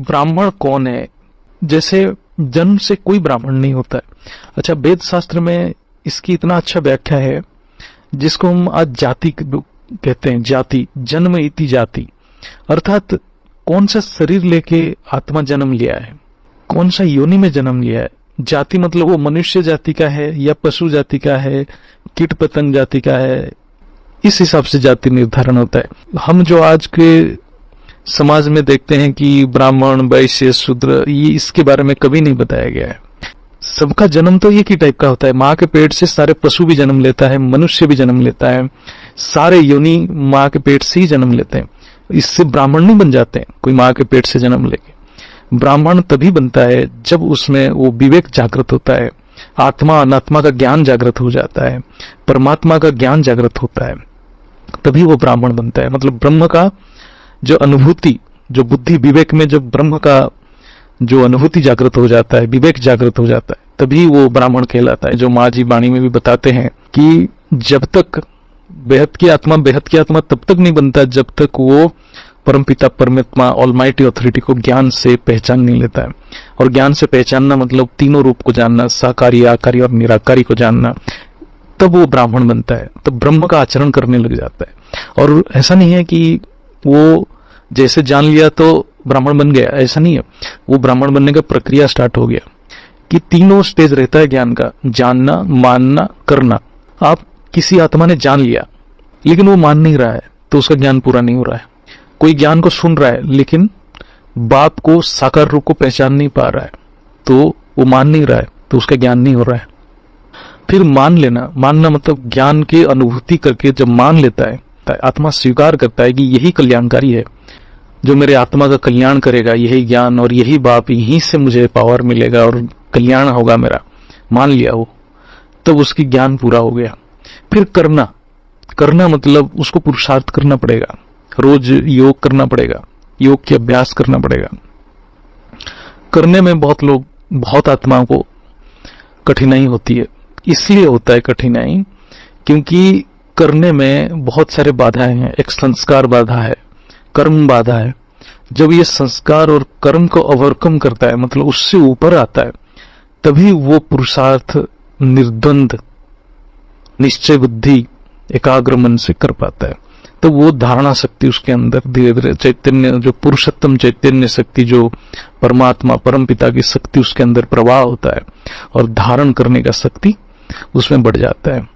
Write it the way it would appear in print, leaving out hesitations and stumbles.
ब्राह्मण कौन है? जैसे जन्म से कोई ब्राह्मण नहीं होता है। अच्छा, वेद शास्त्र में इसकी इतना अच्छा व्याख्या है, जिसको हम आज जाति कहते हैं। जाति, जन्म इति जाति, अर्थात कौन सा शरीर लेके आत्मा जन्म लिया है, कौन सा योनि में जन्म लिया है। जाति मतलब वो मनुष्य जाति का है या पशु जाति का है, कीट पतंग जाति का है, इस हिसाब से जाति निर्धारण होता है। हम जो आज के समाज में देखते हैं कि ब्राह्मण, वैश्य, शूद्र, ये इसके बारे में कभी नहीं बताया गया है। सबका जन्म तो एक ही टाइप का होता है। माँ के पेट से सारे पशु भी जन्म लेता है, मनुष्य भी जन्म लेता है, सारे योनि माँ के पेट से ही जन्म लेते हैं। इससे ब्राह्मण नहीं बन जाते हैं कोई माँ के पेट से जन्म लेके। ब्राह्मण तभी बनता है जब उसमें वो विवेक जागृत होता है, आत्मा अनात्मा का ज्ञान जागृत हो जाता है, परमात्मा का ज्ञान जागृत होता है, तभी वो ब्राह्मण बनता है। मतलब ब्रह्म का जो अनुभूति, जो बुद्धि विवेक में जब ब्रह्म का जो अनुभूति जागृत हो जाता है, विवेक जागृत हो जाता है, तभी वो ब्राह्मण कहलाता है। जो माँ जी वाणी में भी बताते हैं कि जब तक बेहद की आत्मा तब तक नहीं बनता जब तक वो परमपिता परमात्मा ऑलमाइटी अथॉरिटी को ज्ञान से पहचान नहीं लेता है। और ज्ञान से पहचानना मतलब तीनों रूप को जानना, साकारी, आकारी और निराकारी को जानना, तब वो ब्राह्मण बनता है, तब ब्रह्म का आचरण करने लग जाता है। और ऐसा नहीं है कि वो जैसे जान लिया तो ब्राह्मण बन गया, ऐसा नहीं है। वो ब्राह्मण बनने का प्रक्रिया स्टार्ट हो गया कि तीनों स्टेज रहता है ज्ञान का, जानना, मानना, करना। आप किसी आत्मा ने जान लिया लेकिन वो मान नहीं रहा है तो उसका ज्ञान पूरा नहीं हो रहा है। कोई ज्ञान को सुन रहा है लेकिन बाप को, साकार रूप को पहचान नहीं पा रहा है तो वो मान नहीं रहा है तो उसका ज्ञान नहीं हो रहा है। फिर मान लेना, मानना मतलब ज्ञान की अनुभूति करके जब मान लेता है, आत्मा स्वीकार करता है कि यही कल्याणकारी है, जो मेरे आत्मा का कल्याण करेगा, यही ज्ञान और यही बाप, यहीं से मुझे पावर मिलेगा और कल्याण होगा मेरा, मान लिया वो, तब उसकी ज्ञान पूरा हो गया। फिर करना मतलब उसको पुरुषार्थ करना पड़ेगा, रोज योग करना पड़ेगा, योग की अभ्यास करना पड़ेगा। करने में बहुत आत्माओं को कठिनाई होती है। इसलिए होता है कठिनाई क्योंकि करने में बहुत सारे बाधाएं हैं। एक संस्कार बाधा है, कर्म बाधा है। जब ये संस्कार और कर्म को ओवरकम करता है, मतलब उससे ऊपर आता है, तभी वो पुरुषार्थ निर्द्वंद, निश्चय बुद्धि, एकाग्र मन से कर पाता है। तो वो धारणा शक्ति उसके अंदर धीरे धीरे चैतन्य, जो पुरुषोत्तम चैतन्य शक्ति, जो परमात्मा परमपिता की शक्ति उसके अंदर प्रवाह होता है और धारण करने का शक्ति उसमें बढ़ जाता है।